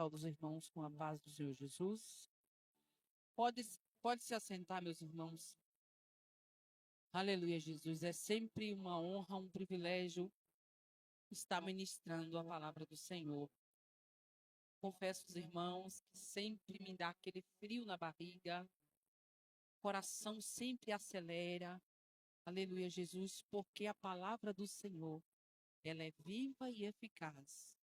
saúdo os irmãos com a paz do Senhor Jesus. Pode, pode se assentar, meus irmãos. Aleluia, Jesus. É sempre uma honra, um privilégio estar ministrando a palavra do Senhor. Confesso aos irmãos que sempre me dá aquele frio na barriga, o coração sempre acelera. Aleluia, Jesus, porque a palavra do Senhor, ela é viva e eficaz.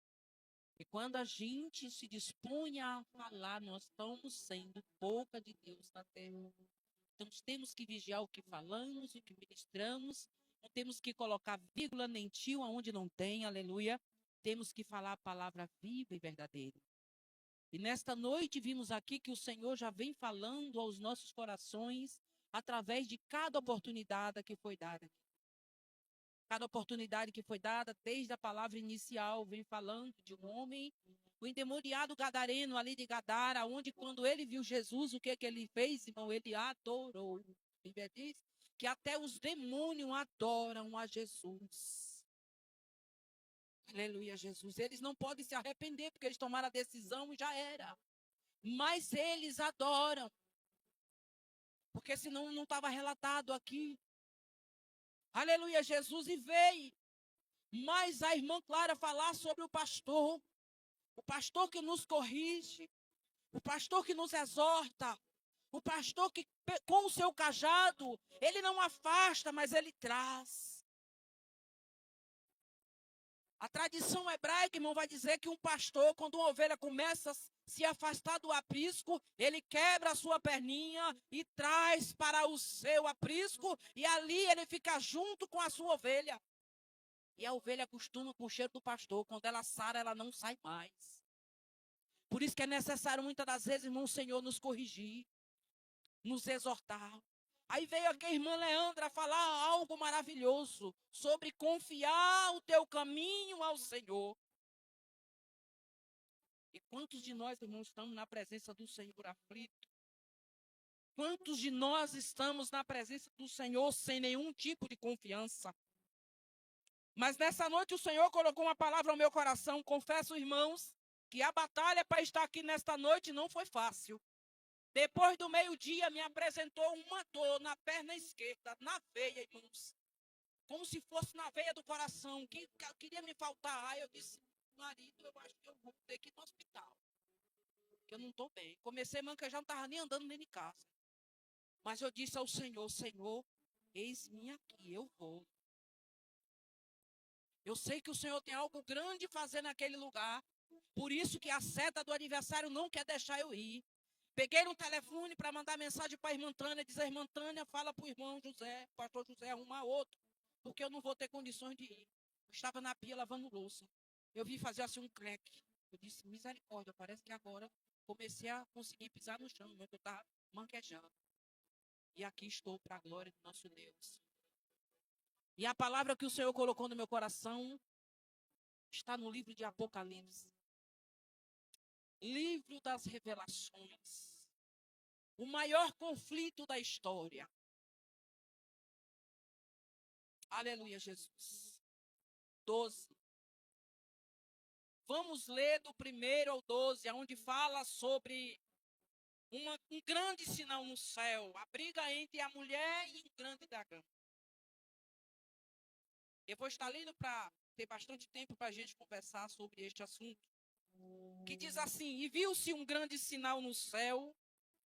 E quando a gente se dispõe a falar, nós estamos sendo boca de Deus na terra. Então, temos que vigiar o que falamos, o que ministramos. Não temos que colocar vírgula nem tio aonde não tem, aleluia. Temos que falar a palavra viva e verdadeira. E nesta noite vimos aqui que o Senhor já vem falando aos nossos corações através de cada oportunidade que foi dada. Cada oportunidade que foi dada, desde a palavra inicial, vem falando de um homem, o endemoniado gadareno ali de Gadara, onde quando ele viu Jesus, o que ele fez, irmão? Ele adorou. A Bíblia diz que até os demônios adoram a Jesus. Aleluia, Jesus. Eles não podem se arrepender, porque eles tomaram a decisão e já era. Mas eles adoram. Porque senão não estava relatado aqui. Aleluia, Jesus, e veio. Mas a irmã Clara falar sobre o pastor que nos corrige, o pastor que nos exorta, o pastor que com o seu cajado, ele não afasta, mas ele traz. A tradição hebraica, irmão, vai dizer que um pastor, quando uma ovelha começa a se afastar do aprisco, ele quebra a sua perninha e traz para o seu aprisco, e ali ele fica junto com a sua ovelha. E a ovelha acostuma com o cheiro do pastor. Quando ela sara, ela não sai mais. Por isso que é necessário, muitas das vezes, irmão, o Senhor nos corrigir, nos exortar. Aí veio aqui a irmã Leandra falar algo maravilhoso sobre confiar o teu caminho ao Senhor. E quantos de nós, irmãos, estamos na presença do Senhor aflito? Quantos de nós estamos na presença do Senhor sem nenhum tipo de confiança? Mas nessa noite o Senhor colocou uma palavra ao meu coração. Confesso, irmãos, que a batalha para estar aqui nesta noite não foi fácil. Depois do meio-dia me apresentou uma dor na perna esquerda, na veia, irmãos. Como se fosse na veia do coração, que queria me faltar. Aí eu disse, marido, eu acho que eu vou ter que ir no hospital. Que eu não estou bem. Comecei a manquejar, não estava nem andando nem de casa. Mas eu disse ao Senhor, Senhor, eis-me aqui, eu vou. Eu sei que o Senhor tem algo grande a fazer naquele lugar. Por isso que a seta do aniversário não quer deixar eu ir. Peguei no telefone para mandar mensagem para a irmã Tânia. Diz a irmã Tânia, fala para o irmão José, pastor José, arrumar outro. Porque eu não vou ter condições de ir. Eu estava na pia lavando louça. Eu vi fazer assim um creque. Eu disse, misericórdia, parece que agora comecei a conseguir pisar no chão. Mas eu estava manquejando. E aqui estou para a glória do nosso Deus. E a palavra que o Senhor colocou no meu coração está no livro de Apocalipse. Livro das revelações. O maior conflito da história. Aleluia, Jesus. 12. Vamos ler do 1 ao 12, onde fala sobre um grande sinal no céu. A briga entre a mulher e um grande dragão. Eu vou estar lendo para ter bastante tempo para a gente conversar sobre este assunto. Que diz assim, e viu-se um grande sinal no céu,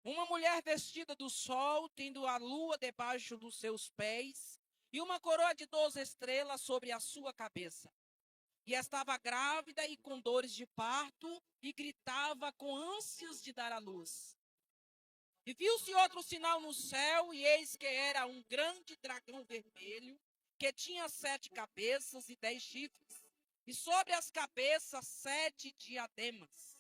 uma mulher vestida do sol, tendo a lua debaixo dos seus pés, e uma coroa de 12 estrelas sobre a sua cabeça. E estava grávida e com dores de parto, e gritava com ânsias de dar à luz. E viu-se outro sinal no céu, e eis que era um grande dragão vermelho, que tinha 7 cabeças e 10 chifres, e sobre as cabeças 7 diademas.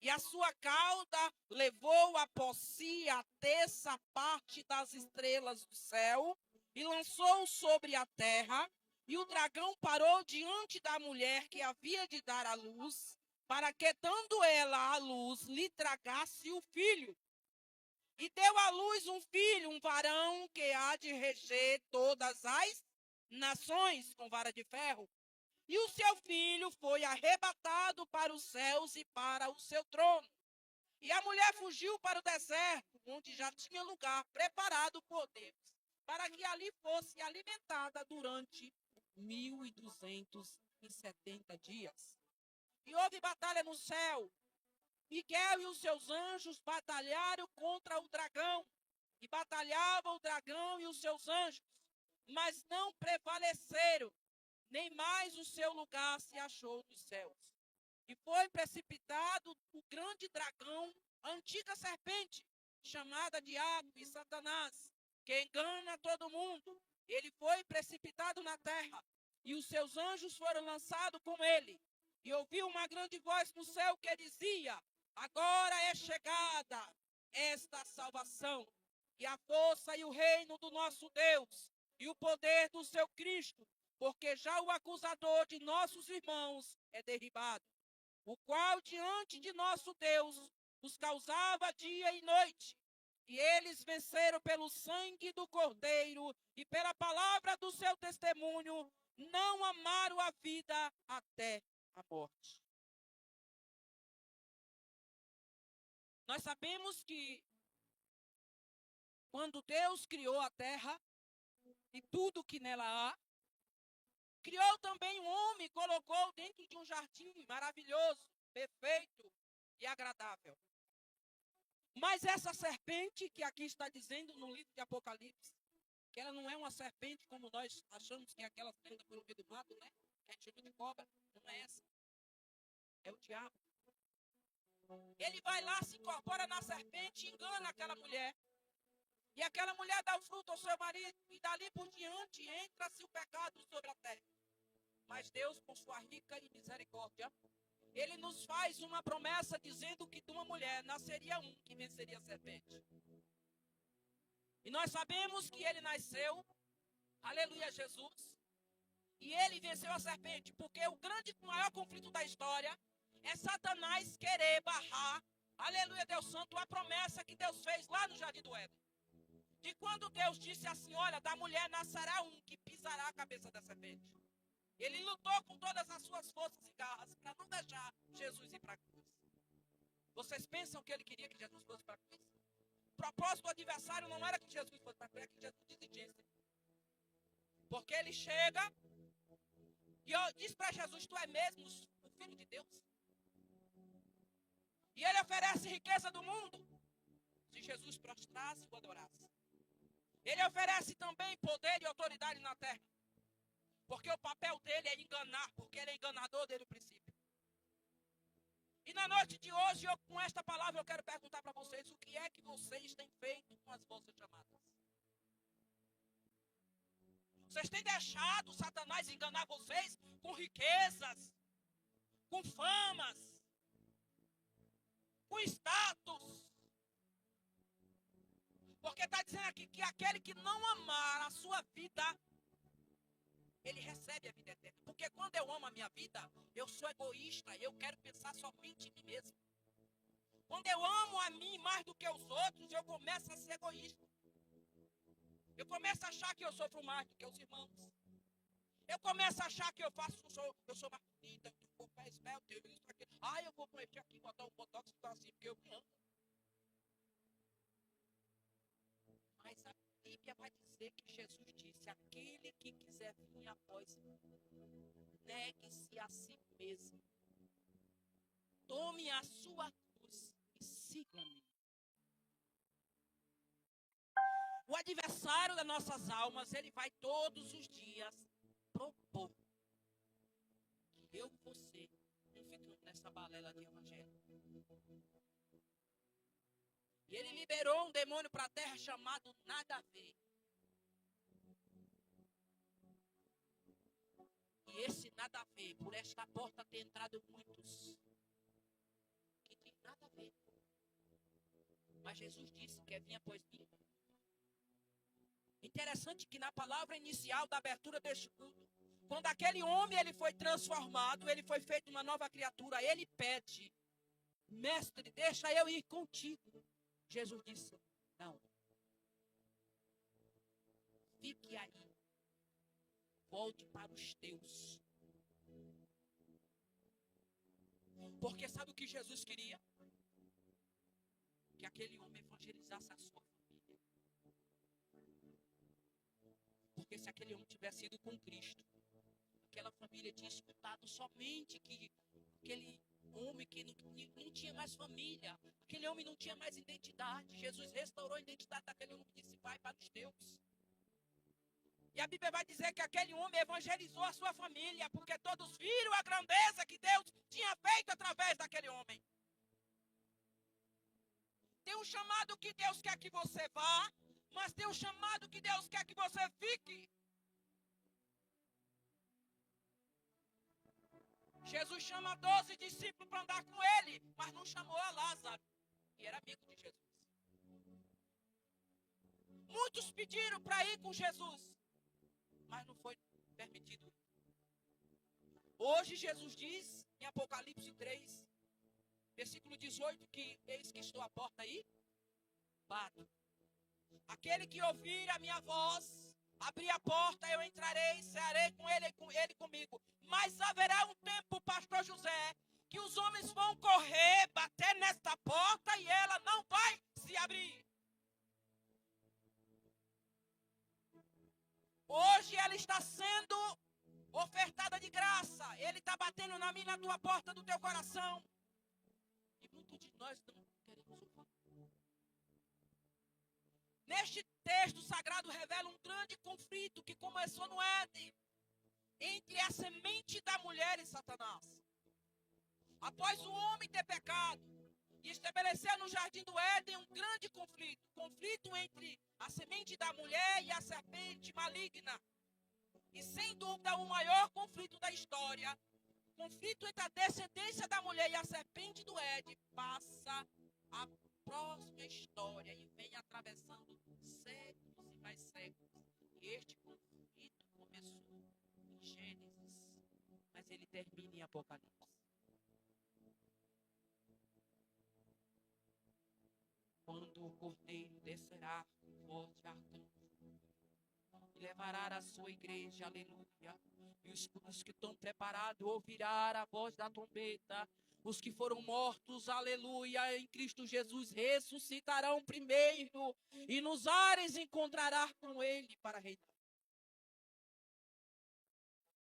E a sua cauda levou após si a terça parte das estrelas do céu, e lançou sobre a terra, e o dragão parou diante da mulher que havia de dar à luz, para que, dando ela à luz, lhe tragasse o filho. E deu à luz um filho, um varão, que há de reger todas as nações com vara de ferro. E o seu filho foi arrebatado para os céus e para o seu trono. E a mulher fugiu para o deserto, onde já tinha lugar preparado por Deus, para que ali fosse alimentada durante 1270 dias. E houve batalha no céu. Miguel e os seus anjos batalharam contra o dragão. E batalhava o dragão e os seus anjos, mas não prevaleceram, nem mais o seu lugar se achou nos céus. E foi precipitado o grande dragão, a antiga serpente, chamada Diabo e Satanás, que engana todo mundo. Ele foi precipitado na terra, e os seus anjos foram lançados com ele. E ouviu uma grande voz no céu que dizia: agora é chegada esta salvação, e a força e o reino do nosso Deus, e o poder do seu Cristo, porque já o acusador de nossos irmãos é derribado, o qual diante de nosso Deus os causava dia e noite. E eles venceram pelo sangue do Cordeiro e pela palavra do seu testemunho, não amaram a vida até a morte. Nós sabemos que quando Deus criou a terra e tudo que nela há, criou também um homem e colocou dentro de um jardim maravilhoso, perfeito e agradável. Mas essa serpente que aqui está dizendo no livro de Apocalipse, que ela não é uma serpente como nós achamos que é aquela que anda pelo meio do mato, né? Que é tipo de cobra, não é essa. É o diabo. Ele vai lá, se incorpora na serpente e engana aquela mulher. E aquela mulher dá o fruto ao seu marido, e dali por diante entra-se o pecado sobre a terra. Mas Deus, por sua rica e misericórdia, Ele nos faz uma promessa dizendo que de uma mulher nasceria um que venceria a serpente. E nós sabemos que ele nasceu, aleluia, Jesus, e ele venceu a serpente, porque o maior conflito da história é Satanás querer barrar, aleluia, Deus Santo, a promessa que Deus fez lá no Jardim do Éden. De quando Deus disse assim: olha, da mulher nascerá um que pisará a cabeça da serpente. Ele lutou com todas as suas forças e garras para não deixar Jesus ir para a cruz. Vocês pensam que ele queria que Jesus fosse para a cruz? O propósito do adversário não era que Jesus fosse para a cruz, era que Jesus desistisse. Porque ele chega e diz para Jesus: tu é mesmo o Filho de Deus? E ele oferece riqueza do mundo, se Jesus prostrasse e o adorasse. Ele oferece também poder e autoridade na terra, porque o papel dele é enganar, porque ele é enganador desde o princípio. E na noite de hoje, com esta palavra, eu quero perguntar para vocês: o que é que vocês têm feito com as vossas chamadas? Vocês têm deixado Satanás enganar vocês com riquezas, com famas, com status? Porque está dizendo aqui que aquele que não amar a sua vida, ele recebe a vida eterna. Porque quando eu amo a minha vida, eu sou egoísta, eu quero pensar somente em mim mesmo. Quando eu amo a mim mais do que os outros, eu começo a ser egoísta. Eu começo a achar que eu sofro mais do que os irmãos. Eu começo a achar que eu sou mais bonita, que o corpo é esbelto, isso, aquilo. Eu vou mexer aqui, botar um botox e tá assim, porque eu me amo. Mas a Bíblia vai dizer que Jesus disse: aquele que quiser vir após mim, negue-se a si mesmo, tome a sua cruz e siga-me. O adversário das nossas almas, ele vai todos os dias propor que eu e você não ficamos nessa balela de evangelho. E ele liberou um demônio para a terra chamado nada a ver. E esse nada a ver, por esta porta tem entrado muitos que tem nada a ver. Mas Jesus disse que vinha após mim. Interessante que na palavra inicial da abertura deste culto, quando aquele homem ele foi transformado, ele foi feito uma nova criatura, ele pede: mestre, deixa eu ir contigo. Jesus disse: não. Fique aí. Volte para os teus. Porque sabe o que Jesus queria? Que aquele homem evangelizasse a sua família. Porque se aquele homem tivesse ido com Cristo, aquela família tinha escutado somente que aquele homem que não tinha mais família, aquele homem não tinha mais identidade. Jesus restaurou a identidade daquele homem e disse: vai para os teus. E a Bíblia vai dizer que aquele homem evangelizou a sua família, porque todos viram a grandeza que Deus tinha feito através daquele homem. Tem um chamado que Deus quer que você vá, mas tem um chamado que Deus quer que você fique. Jesus chama 12 discípulos para andar com ele, mas não chamou a Lázaro, que era amigo de Jesus. Muitos pediram para ir com Jesus, mas não foi permitido. Hoje Jesus diz, em Apocalipse 3, versículo 18, que eis que estou à porta aí, bato. Aquele que ouvir a minha voz, abrir a porta, eu entrarei, cearei com ele comigo. Mas haverá um tempo, pastor José, que os homens vão correr, bater nesta porta e ela não vai se abrir. Hoje ela está sendo ofertada de graça. Ele está batendo na minha, na tua porta do teu coração. E muitos de nós não queremos ouvir. Neste texto sagrado revela um grande conflito que começou no Éden, entre a semente da mulher e Satanás. Após o homem ter pecado e estabelecer no jardim do Éden um grande conflito entre a semente da mulher e a serpente maligna. E sem dúvida o maior conflito da história, conflito entre a descendência da mulher e a serpente do Éden, passa a próxima história e vem atravessando séculos e mais séculos. E este conflito começou em Gênesis, mas ele termina em Apocalipse. Quando o cordeiro descerá com forte arcanjo e levará a sua igreja, aleluia, e os que estão preparados ouvirão a voz da trombeta. Os que foram mortos, aleluia, em Cristo Jesus ressuscitarão primeiro e nos ares encontrará com ele para reinar.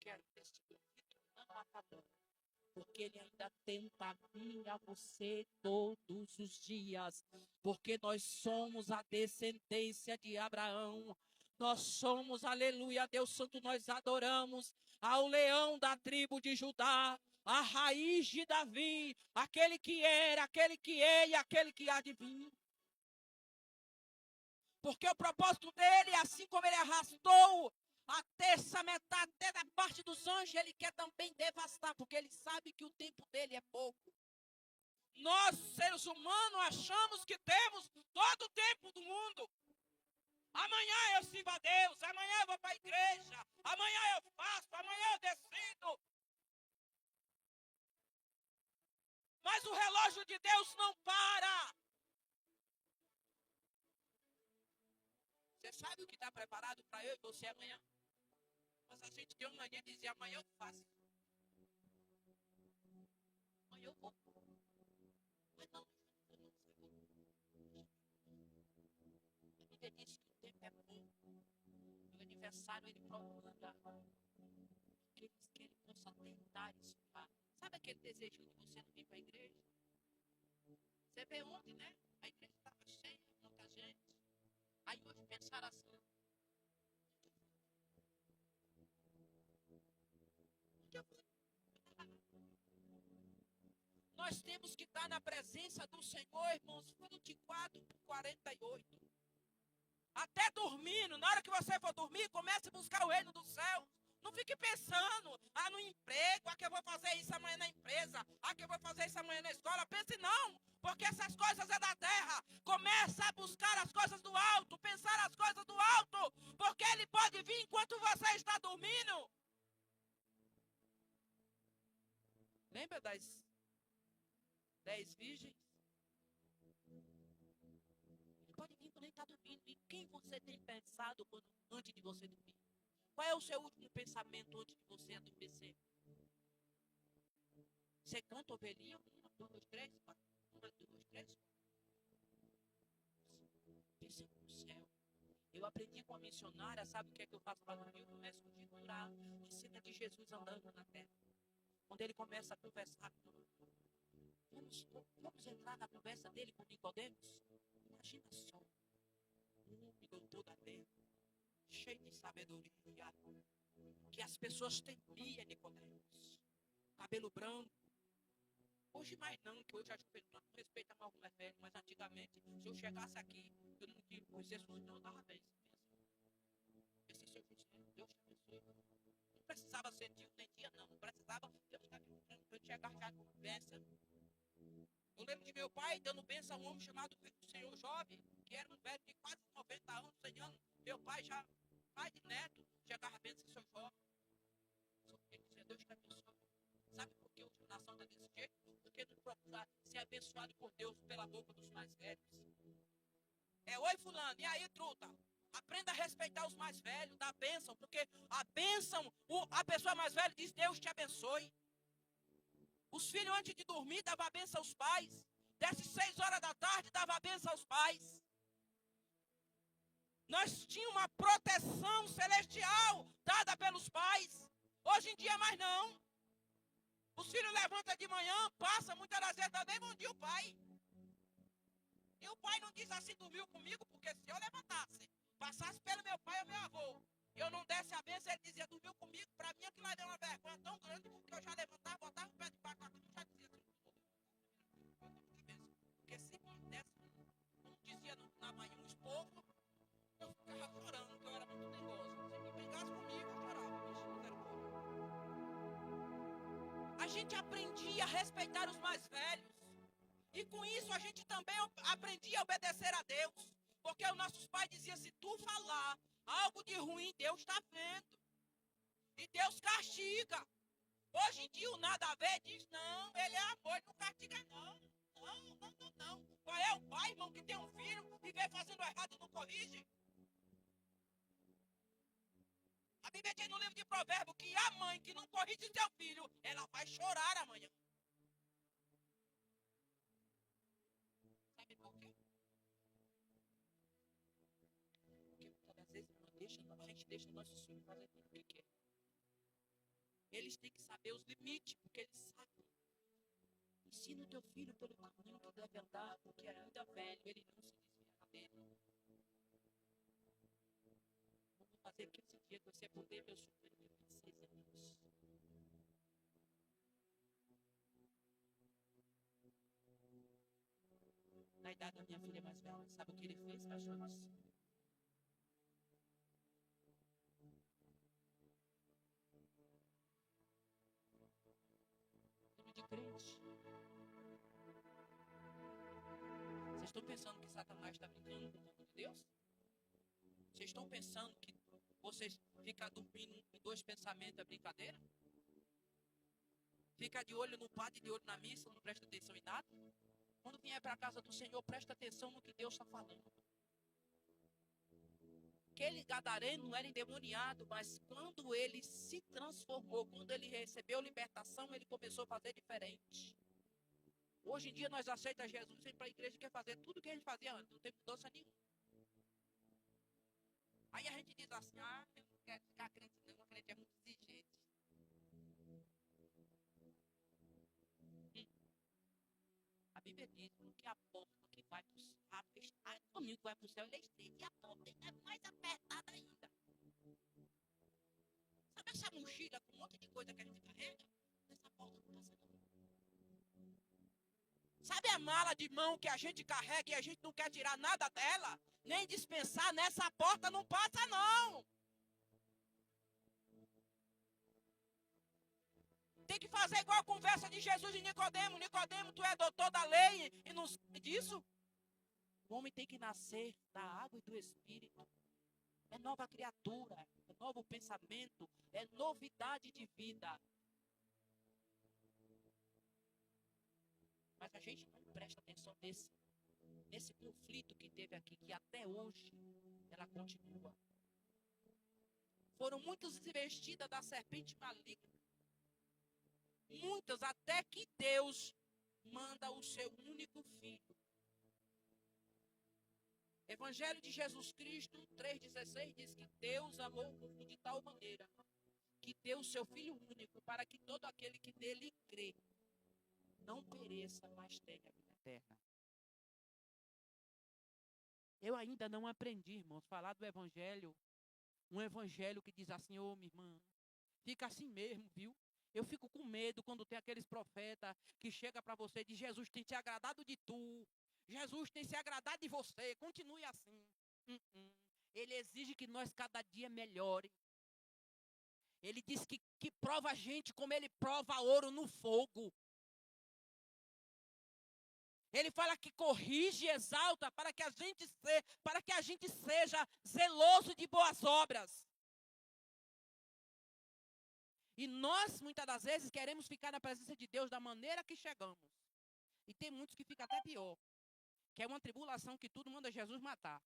Quero que este conflito não acabou, porque ele ainda tenta vir a você todos os dias, porque nós somos a descendência de Abraão. Nós somos, aleluia, Deus Santo, nós adoramos ao leão da tribo de Judá, a raiz de Davi, aquele que era, aquele que é e aquele que há de vir. Porque o propósito dele, assim como ele arrastou a terça metade da parte dos anjos, ele quer também devastar, porque ele sabe que o tempo dele é pouco. Nós, seres humanos, achamos que temos todo o tempo do mundo. Amanhã eu sirvo a Deus, amanhã eu vou para a igreja, amanhã eu faço, amanhã eu decido. Mas o relógio de Deus não para. Você sabe o que está preparado para eu e você amanhã? Mas a gente tem uma mania de dizer: amanhã eu faço. Amanhã eu vou. Mas não, eu não sei. A Bíblia diz que o tempo é pouco. O aniversário ele procura aqueles que ele possa tentar escutar. Sabe aquele desejo de você não vir para a igreja? Você vê ontem, né? A igreja estava cheia, muita gente. Aí hoje pensaram assim: nós temos que estar na presença do Senhor, irmãos, 24/48. Até dormindo, na hora que você for dormir, comece a buscar o reino do céu. Não fique pensando, no emprego, que eu vou fazer isso amanhã na empresa, que eu vou fazer isso amanhã na escola. Pense não, porque essas coisas é da terra. Começa a buscar as coisas do alto, pensar as coisas do alto, porque ele pode vir enquanto você está dormindo. Lembra das 10 virgens? Ele pode vir quando ele está dormindo. E quem você tem pensado antes de você dormir? Qual é o seu último pensamento antes de você adormecer? Você canta ovelhinha, 1, 2, 3, 4. 1, 2, 3, 4. Pensa no céu. Eu aprendi com a missionária, sabe o que é que eu faço para dormir? Eu começo a conjecturar a cena de Jesus andando na terra. Quando ele começa a conversar, vamos entrar na conversa dele com Nicodemos? Imagina só, um doutor da lei, cheio de sabedoria, que as pessoas temiam Nicodemos, cabelo branco. Hoje mais não, que hoje a juventude não respeita mais o mais velho, mas antigamente, se eu chegasse aqui, eu não tinha Jesus, não, eu dava bem. Esse seu Jesus, Deus te abençoe. Não precisava ser tio nem tia, não precisava, Deus está aqui, eu chegar já com bênção. Eu lembro de meu pai dando bênção a um homem chamado Senhor Jovem, que era um velho de quase 90 anos, 100 anos. Meu pai já, pai de neto, chegava a bênção, Senhor Jovem. Só queria dizer, Deus te abençoe. Sabe por que a nação está desse jeito? Porque não procura ser abençoado por Deus pela boca dos mais velhos. Oi fulano, e aí truta? Aprenda a respeitar os mais velhos, dá bênção, porque a bênção, a pessoa mais velha diz, Deus te abençoe. Os filhos antes de dormir davam a bênção aos pais. Desde 6 horas da tarde dava a bênção aos pais. Nós tínhamos uma proteção celestial dada pelos pais. Hoje em dia mais não. Os filhos levantam de manhã, passam muitas das vezes também, bom dia o pai. E o pai não diz assim, dormiu comigo, porque se eu levantasse, passasse pelo meu pai ou meu avô, eu não desse a bênção, ele dizia, dormiu comigo, para mim aquilo lá deu uma vergonha tão grande, que eu já levantava, botava o pé de baixo, já dizia assim, porque se me desse, como dizia na manhã, um esporro, eu ficava chorando, porque eu era muito teimoso. Se me brigasse comigo, eu chorava. A gente aprendia a respeitar os mais velhos. E com isso a gente também aprendia a obedecer a Deus. Porque os nossos pais diziam, se tu falar algo de ruim, Deus está vendo. E Deus castiga. Hoje em dia o nada a ver diz, não, ele é amor, ele não castiga não. Não. Qual é o pai, irmão, que tem um filho e vem fazendo errado e não corrige? A Bíblia diz no livro de Provérbios que a mãe que não corrige seu filho, ela vai chorar amanhã. Sabe por quê? Porque muitas das vezes a gente deixa nossos filhos fazer tudo o que quer. Eles têm que saber os limites, porque eles sabem. Ensina o teu filho pelo caminho que deve andar, porque ainda velho, ele não se desviará dele. Vamos fazer que esse dia você poder, meu sobrinho, 26 anos. Na idade da minha filha mais velha, sabe o que ele fez, pastores? Filho de crente. Vocês estão pensando que Satanás está brincando com o nome de Deus? Vocês estão pensando que vocês ficam dormindo em 2 pensamentos é brincadeira? Fica de olho no padre, de olho na missa, não presta atenção em nada? Quando vier para a casa do Senhor, presta atenção no que Deus está falando. Aquele gadareno era endemoniado, mas quando ele se transformou, quando ele recebeu libertação, ele começou a fazer diferente. Hoje em dia nós aceitamos Jesus, vem para a igreja e quer fazer tudo o que a gente fazia antes, não tem mudança nenhuma. Aí a gente diz assim, eu não quero ficar crente não, a crente é muito exigente. A Bíblia diz que a porta que vai para o céu, o caminho que vai para o céu, ele é estreito, e a porta é mais apertada ainda. Sabe essa mochila com um monte de coisa que a gente carrega? Essa porta não passa não. Sabe a mala de mão que a gente carrega e a gente não quer tirar nada dela? Nem dispensar, nessa porta não passa não. Tem que fazer igual a conversa de Jesus e Nicodemo. Nicodemo, tu é doutor da lei e não sabe disso? O homem tem que nascer da água e do Espírito. É nova criatura, é novo pensamento, é novidade de vida. Mas a gente não presta atenção nesse conflito que teve aqui, que até hoje ela continua. Foram muitos investidas da serpente maligna. Muitas até que Deus manda o seu único filho. Evangelho de Jesus Cristo 3,16 diz que Deus amou o mundo de tal maneira que deu o seu Filho único para que todo aquele que nele crê não pereça, mas tenha a vida eterna. Eu ainda não aprendi, irmãos, falar do Evangelho, um Evangelho que diz assim, ô minha irmã, fica assim mesmo, viu? Eu fico com medo quando tem aqueles profetas que chegam para você e dizem, Jesus tem se agradado de tu, Jesus tem se agradado de você, continue assim. Ele exige que nós cada dia melhore. Ele diz que prova a gente como ele prova ouro no fogo. Ele fala que corrige e exalta para que a gente seja zeloso de boas obras. E nós, muitas das vezes, queremos ficar na presença de Deus da maneira que chegamos. E tem muitos que ficam até pior. Que é uma tribulação que tudo manda Jesus matar.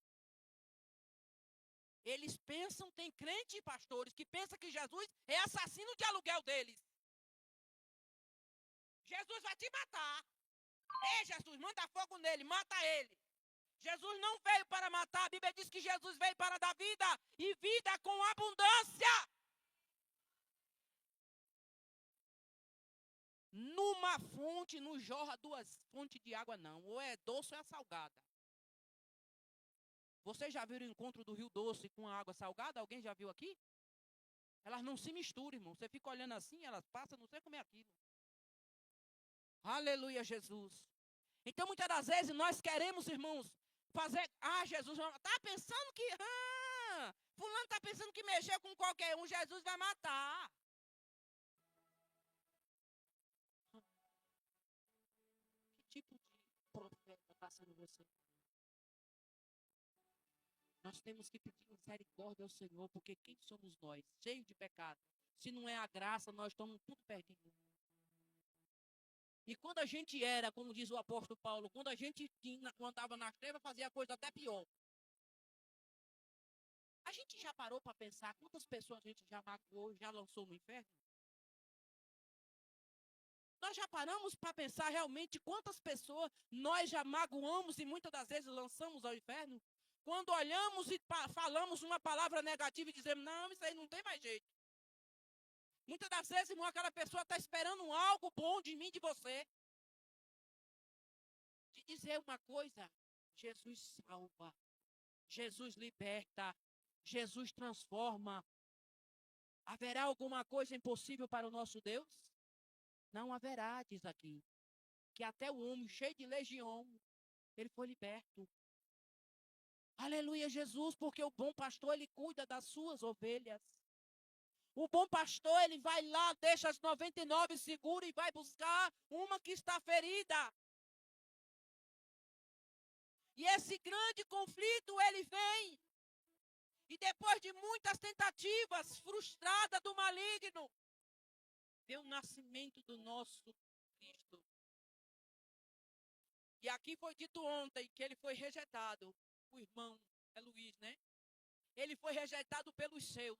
Eles pensam, tem crente e pastores que pensam que Jesus é assassino de aluguel deles. Jesus vai te matar. Ei, Jesus, manda fogo nele, mata ele. Jesus não veio para matar. A Bíblia diz que Jesus veio para dar vida e vida com abundância. Numa fonte não jorra duas fontes de água, não. Ou é doce ou é salgada. Vocês já viram o encontro do Rio Doce com a água salgada? Alguém já viu aqui? Elas não se misturam, irmão. Você fica olhando assim, elas passam, não sei como é aquilo. Aleluia, Jesus. Então, muitas das vezes, nós queremos, irmãos, fazer... Jesus está pensando que... fulano está pensando que mexer com qualquer um, Jesus vai matar. Que tipo de profeta passa em você? Nós temos que pedir misericórdia ao Senhor, porque quem somos nós? Cheios de pecado. Se não é a graça, nós estamos tudo perdidos. E quando a gente era, como diz o apóstolo Paulo, quando a gente andava nas trevas, fazia coisa até pior. A gente já parou para pensar quantas pessoas a gente já magoou, já lançou no inferno? Nós já paramos para pensar realmente quantas pessoas nós já magoamos e muitas das vezes lançamos ao inferno? Quando olhamos e falamos uma palavra negativa e dizemos, não, isso aí não tem mais jeito. Muitas das vezes, irmão, aquela pessoa está esperando algo bom de mim, de você. De dizer uma coisa, Jesus salva, Jesus liberta, Jesus transforma. Haverá alguma coisa impossível para o nosso Deus? Não haverá, diz aqui. Que até o homem cheio de legião, ele foi liberto. Aleluia, Jesus, porque o bom pastor, ele cuida das suas ovelhas. O bom pastor, ele vai lá, deixa as 99 seguras e vai buscar uma que está ferida. E esse grande conflito, ele vem. E depois de muitas tentativas frustradas do maligno, vem o nascimento do nosso Cristo. E aqui foi dito ontem que ele foi rejeitado. O irmão é Luiz, né? Ele foi rejeitado pelos seus.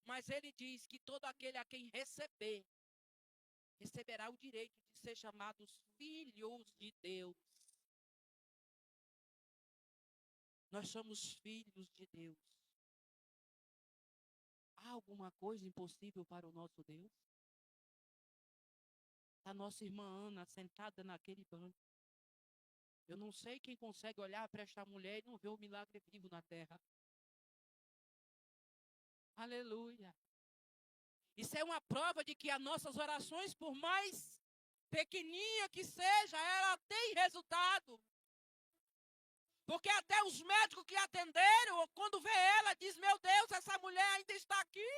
Mas ele diz que todo aquele a quem receber, receberá o direito de ser chamados filhos de Deus. Nós somos filhos de Deus. Há alguma coisa impossível para o nosso Deus? A nossa irmã Ana sentada naquele banco. Eu não sei quem consegue olhar para esta mulher e não ver o milagre vivo na terra. Aleluia. Isso é uma prova de que as nossas orações, por mais pequenininha que seja, ela tem resultado. Porque até os médicos que atenderam, quando vê ela, diz, meu Deus, essa mulher ainda está aqui.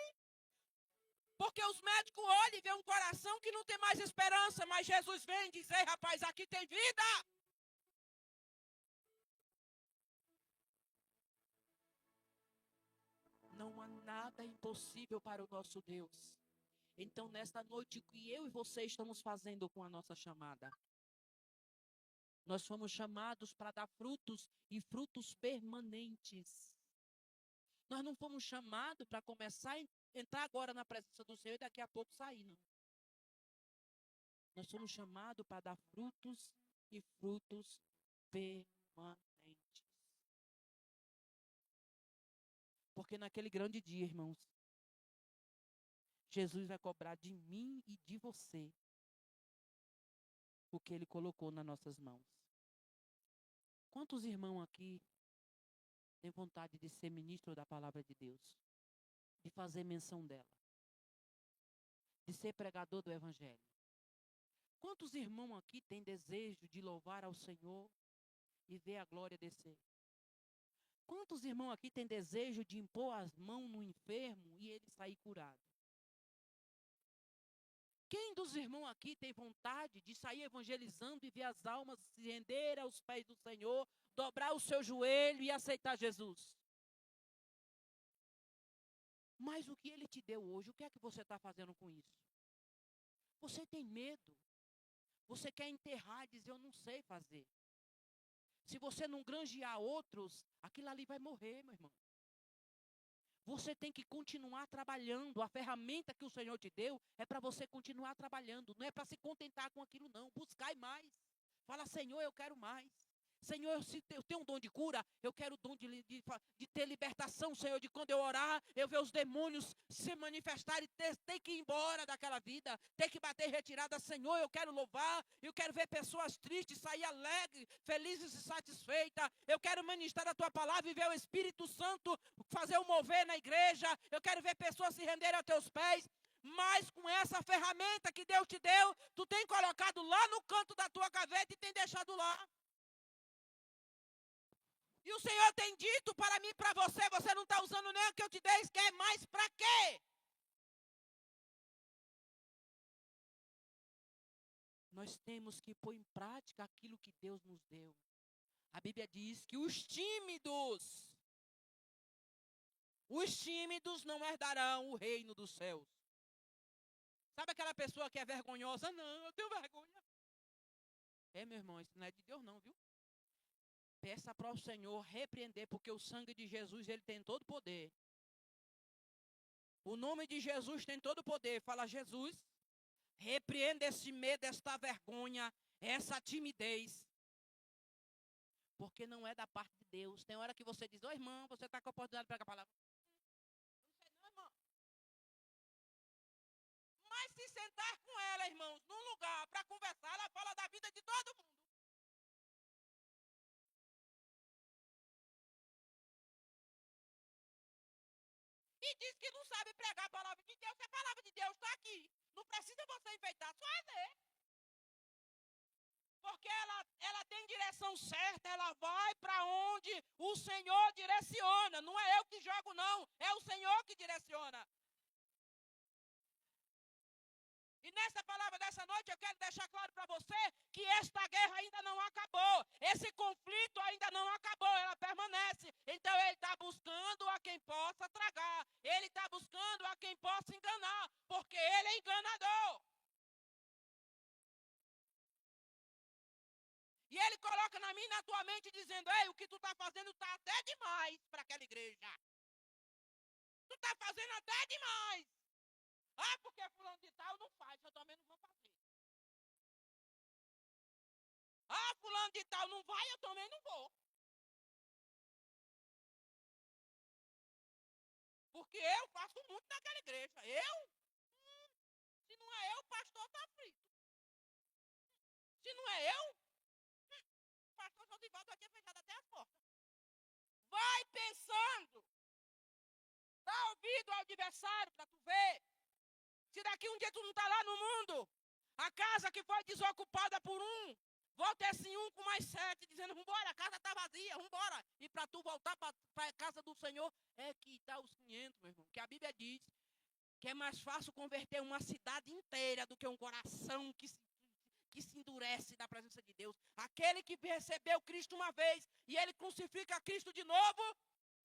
Porque os médicos olham e vê um coração que não tem mais esperança, mas Jesus vem dizer, rapaz, aqui tem vida. Não há nada impossível para o nosso Deus. Então, nesta noite, o que eu e você estamos fazendo com a nossa chamada? Nós fomos chamados para dar frutos e frutos permanentes. Nós não fomos chamados para começar a entrar agora na presença do Senhor e daqui a pouco sair, não. Nós somos chamados para dar frutos e frutos permanentes. Porque naquele grande dia, irmãos, Jesus vai cobrar de mim e de você o que Ele colocou nas nossas mãos. Quantos irmãos aqui têm vontade de ser ministro da palavra de Deus? De fazer menção dela? De ser pregador do Evangelho? Quantos irmãos aqui têm desejo de louvar ao Senhor e ver a glória descer? Quantos irmãos aqui têm desejo de impor as mãos no enfermo e ele sair curado? Quem dos irmãos aqui tem vontade de sair evangelizando e ver as almas se render aos pés do Senhor, dobrar o seu joelho e aceitar Jesus? Mas o que Ele te deu hoje, o que é que você está fazendo com isso? Você tem medo. Você quer enterrar e dizer, eu não sei fazer. Se você não granjear outros, aquilo ali vai morrer, meu irmão. Você tem que continuar trabalhando. A ferramenta que o Senhor te deu é para você continuar trabalhando. Não é para se contentar com aquilo, não. Buscai mais. Fala, Senhor, eu quero mais. Senhor, se eu tenho um dom de cura, eu quero o dom de ter libertação, Senhor, de quando eu orar, eu ver os demônios se manifestarem, ter que ir embora daquela vida, ter que bater retirada. Senhor, eu quero louvar, eu quero ver pessoas tristes, sair alegres, felizes e satisfeitas. Eu quero ministrar a tua palavra e ver o Espírito Santo fazer um mover na igreja. Eu quero ver pessoas se renderem aos teus pés. Mas com essa ferramenta que Deus te deu, tu tem colocado lá no canto da tua gaveta e tem deixado lá. E o Senhor tem dito para mim e para você, você não está usando nem o que eu te dei, quer mais para quê? Nós temos que pôr em prática aquilo que Deus nos deu. A Bíblia diz que os tímidos não herdarão o reino dos céus. Sabe aquela pessoa que é vergonhosa? Não, eu tenho vergonha. Meu irmão, isso não é de Deus não, viu? Peça para o Senhor repreender, porque o sangue de Jesus, ele tem todo o poder. O nome de Jesus tem todo o poder. Fala, Jesus, repreenda esse medo, esta vergonha, essa timidez. Porque não é da parte de Deus. Tem hora que você diz, ô irmão, você está com a oportunidade de pregar a palavra. Não sei não, irmão. Mas se sentar com ela, irmãos, num lugar para conversar, ela fala da vida de todo mundo. E diz que não sabe pregar a palavra de Deus. A palavra de Deus está aqui. Não precisa você enfeitar, só é ler. Porque ela tem direção certa, ela vai para onde o Senhor direciona. Não é eu que jogo, não. É o Senhor que direciona. E nessa palavra dessa noite eu quero deixar claro para você que esta guerra ainda não acabou. Esse conflito ainda não acabou, ela permanece. Então ele está buscando a quem possa tragar. Ele está buscando a quem possa enganar, porque ele é enganador. E ele coloca na minha e na tua mente dizendo, ei, o que tu está fazendo está até demais para aquela igreja. Tu está fazendo até demais. Ah, porque fulano de tal não faz, eu também não vou fazer. Ah, fulano de tal não vai, eu também não vou. Porque eu faço muito naquela igreja. Eu? Se não é eu, o pastor está frito. Se não é eu, o pastor Josivaldo aqui é fechado até as portas. Vai pensando. Dá ouvido ao adversário para tu ver. Se daqui um dia tu não está lá no mundo, a casa que foi desocupada por um, volta esse um com mais 7, dizendo, vambora, a casa está vazia, vambora. E para tu voltar para a casa do Senhor, é que dá os 500, meu irmão. Que a Bíblia diz que é mais fácil converter uma cidade inteira do que um coração que se endurece da presença de Deus. Aquele que recebeu Cristo uma vez e ele crucifica Cristo de novo,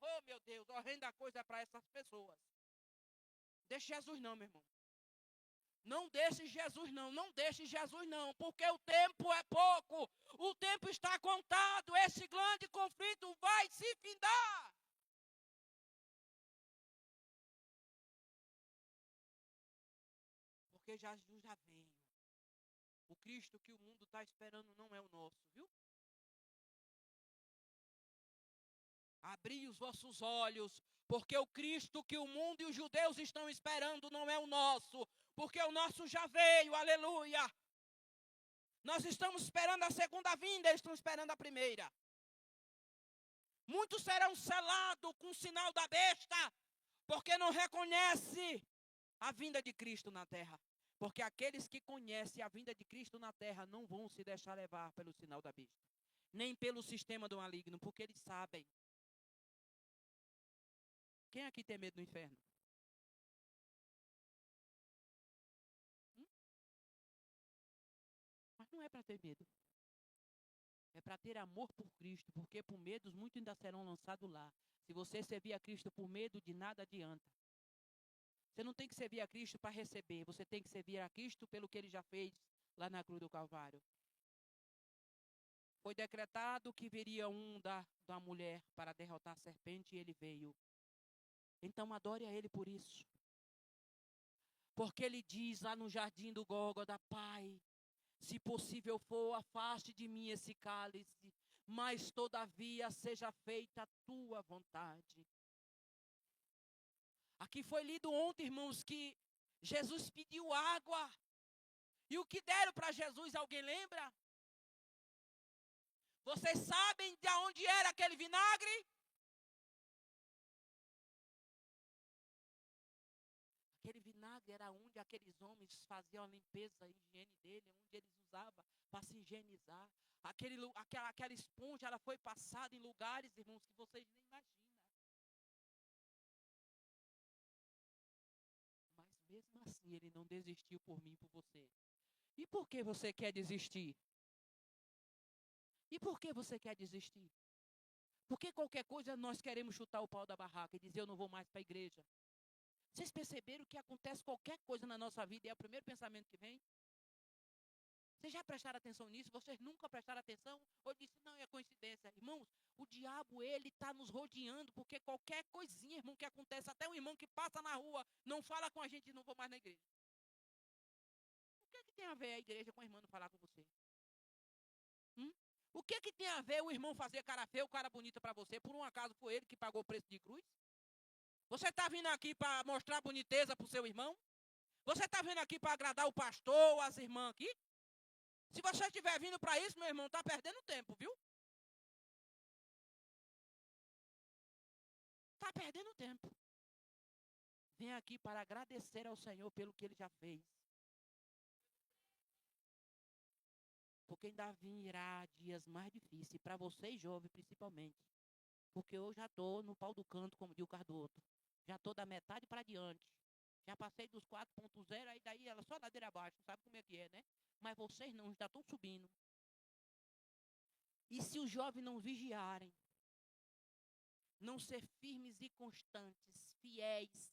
oh meu Deus, horrenda coisa para essas pessoas. Deixe Jesus não, meu irmão. Não deixe Jesus não, não deixe Jesus não, porque o tempo é pouco, o tempo está contado, esse grande conflito vai se findar. Porque Jesus já veio. O Cristo que o mundo está esperando não é o nosso, viu? Abri os vossos olhos, porque o Cristo que o mundo e os judeus estão esperando não é o nosso, porque o nosso já veio, aleluia. Nós estamos esperando a segunda vinda, eles estão esperando a primeira. Muitos serão selados com o sinal da besta, porque não reconhecem a vinda de Cristo na terra. Porque aqueles que conhecem a vinda de Cristo na terra não vão se deixar levar pelo sinal da besta, nem pelo sistema do maligno, porque eles sabem. Quem aqui tem medo do inferno? Mas não é para ter medo. É para ter amor por Cristo, porque por medos muitos ainda serão lançados lá. Se você servir a Cristo por medo, de nada adianta. Você não tem que servir a Cristo para receber, você tem que servir a Cristo pelo que Ele já fez lá na cruz do Calvário. Foi decretado que viria um da mulher para derrotar a serpente e ele veio. Então adore a Ele por isso. Porque Ele diz lá no jardim do Gólgota, Pai, se possível for, afaste de mim esse cálice, mas todavia seja feita a tua vontade. Aqui foi lido ontem, irmãos, que Jesus pediu água. E o que deram para Jesus, alguém lembra? Vocês sabem de onde era aquele vinagre? Aquele vinagre era onde aqueles homens faziam a limpeza, a higiene dele, onde eles usavam para se higienizar. Aquela esponja, ela foi passada em lugares, irmãos, que vocês nem imaginam. Mas mesmo assim, ele não desistiu por mim e por você. E por que você quer desistir? E por que você quer desistir? Porque qualquer coisa nós queremos chutar o pau da barraca e dizer eu não vou mais para a igreja. Vocês perceberam que acontece qualquer coisa na nossa vida e é o primeiro pensamento que vem? Vocês já prestaram atenção nisso? Vocês nunca prestaram atenção? Ou disse, não, é coincidência. Irmãos, o diabo, ele está nos rodeando, porque qualquer coisinha, irmão, que acontece, até um irmão que passa na rua, não fala com a gente e não vou mais na igreja. O que tem a ver a igreja com o irmão não falar com você? O que tem a ver o irmão fazer cara feia ou cara bonita para você? Por um acaso foi ele que pagou o preço de cruz? Você está vindo aqui para mostrar boniteza para o seu irmão? Você está vindo aqui para agradar o pastor ou as irmãs aqui? Se você estiver vindo para isso, meu irmão, está perdendo tempo, viu? Está perdendo tempo. Vem aqui para agradecer ao Senhor pelo que Ele já fez. Porque ainda virá dias mais difíceis, para vocês jovens principalmente. Porque eu já estou no pau do canto, como diz o Cardoto. Já estou da metade para diante. Já passei dos 4.0, aí daí ela só ladeira abaixo, sabe como é que é, né? Mas vocês não, já estão subindo. E se os jovens não vigiarem, não ser firmes e constantes, fiéis,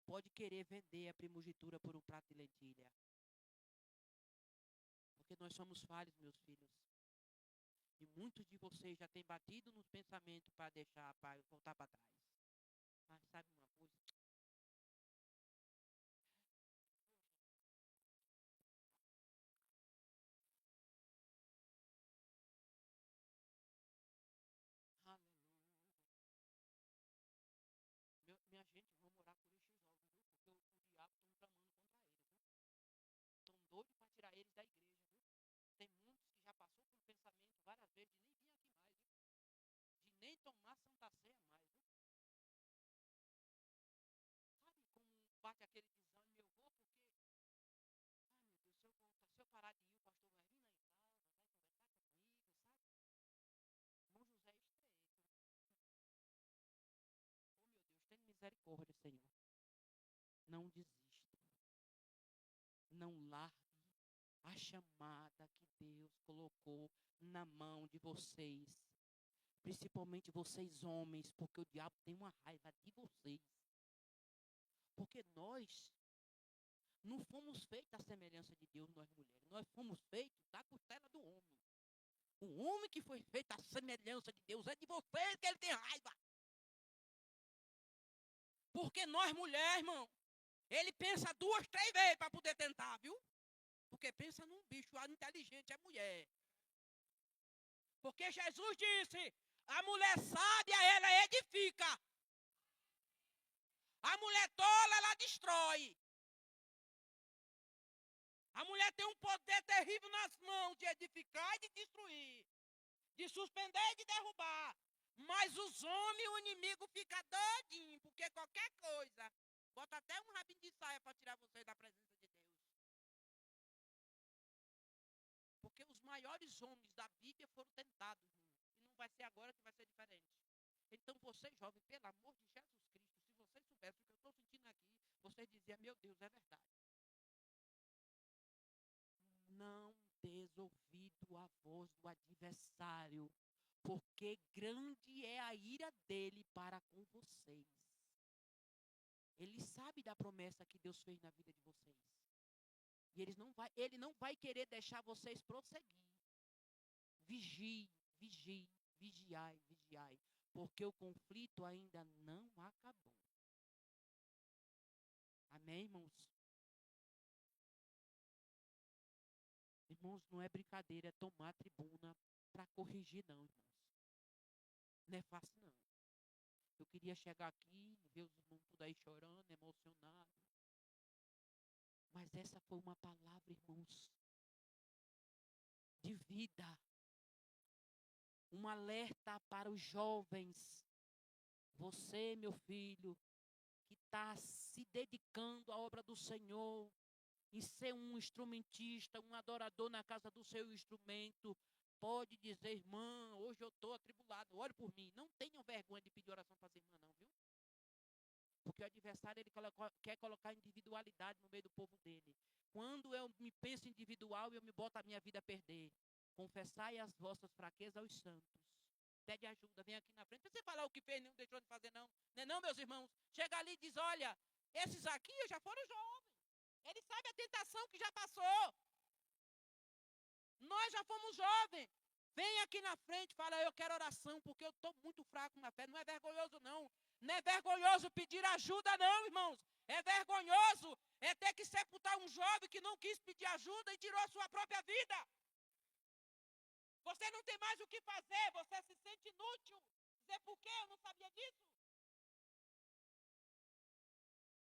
pode querer vender a primogenitura por um prato de lentilha. Porque nós somos falhos, meus filhos. E muitos de vocês já têm batido nos pensamentos para deixar, para voltar para trás. Mas sabe uma coisa? Aleluia. Minha gente, vamos orar por esses jovens, viu? Porque o diabo está tramando contra eles, viu? Estão doidos para tirar eles da igreja, viu? Tem muitos que já passou pelo pensamento várias vezes de nem vir aqui mais, viu? De nem tomar Santa Ceia mais, viu? Sabe como bate aquele desânimo? Eu vou porque, ai meu Deus, se eu parar de ir, o pastor vai vir lá em casa, vai conversar comigo, sabe? Irmão José é estreito. Oh meu Deus, tem misericórdia, Senhor. Não desista. Não largue a chamada que Deus colocou na mão de vocês. Principalmente vocês homens, porque o diabo tem uma raiva de vocês. Porque nós não fomos feitos à semelhança de Deus, nós mulheres. Nós fomos feitos da costela do homem. O homem que foi feito à semelhança de Deus é de vocês que ele tem raiva. Porque nós mulheres, irmão, ele pensa 2, 3 vezes para poder tentar, viu? Porque pensa num bicho inteligente, é mulher. Porque Jesus disse, a mulher sábia, ela edifica. A mulher tola, ela destrói. A mulher tem um poder terrível nas mãos de edificar e de destruir. De suspender e de derrubar. Mas os homens, o inimigo fica doidinho, porque qualquer coisa, bota até um rabinho de saia para tirar você da presença de Deus. Porque os maiores homens da Bíblia foram tentados, irmão. E não vai ser agora que vai ser diferente. Então você, jovem, pelo amor de Jesus Cristo, se você soubesse o que eu estou sentindo aqui, você dizia, meu Deus, é verdade. Não des ouvido à voz do adversário, porque grande é a ira dele para com vocês. Ele sabe da promessa que Deus fez na vida de vocês. E ele não vai querer deixar vocês prosseguir. Vigie, vigie, vigiai, vigiai, porque o conflito ainda não acabou. Amém, irmãos? Irmãos, não é brincadeira, é tomar a tribuna para corrigir, não, irmãos. Não é fácil, não. Eu queria chegar aqui, ver os irmãos tudo aí chorando, emocionados. Mas essa foi uma palavra, irmãos, de vida. Um alerta para os jovens. Você, meu filho, que está se dedicando à obra do Senhor, em ser um instrumentista, um adorador na casa do seu instrumento, pode dizer, irmã, hoje eu estou atribulado, ore por mim. Não tenham vergonha de pedir oração para as irmãs, não, viu? Porque o adversário, ele quer colocar individualidade no meio do povo dele. Quando eu me penso individual, eu me boto a minha vida a perder. Confessai as vossas fraquezas aos santos. Pede ajuda, vem aqui na frente. Não precisa falar o que fez, não deixou de fazer, não. Não é não, meus irmãos? Chega ali e diz, olha, esses aqui já foram jovens. Eles sabem a tentação que já passou. Nós já fomos jovens. Vem aqui na frente, fala, eu quero oração, porque eu estou muito fraco na fé. Não é vergonhoso, não. Não é vergonhoso pedir ajuda, não, irmãos. É vergonhoso é ter que sepultar um jovem que não quis pedir ajuda e tirou a sua própria vida. Você não tem mais o que fazer, você se sente inútil. Dizer por quê? Eu não sabia disso. E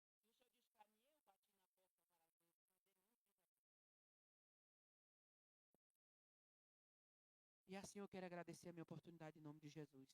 o senhor disse para mim, eu bati na porta para ver. E assim eu quero agradecer a minha oportunidade em nome de Jesus.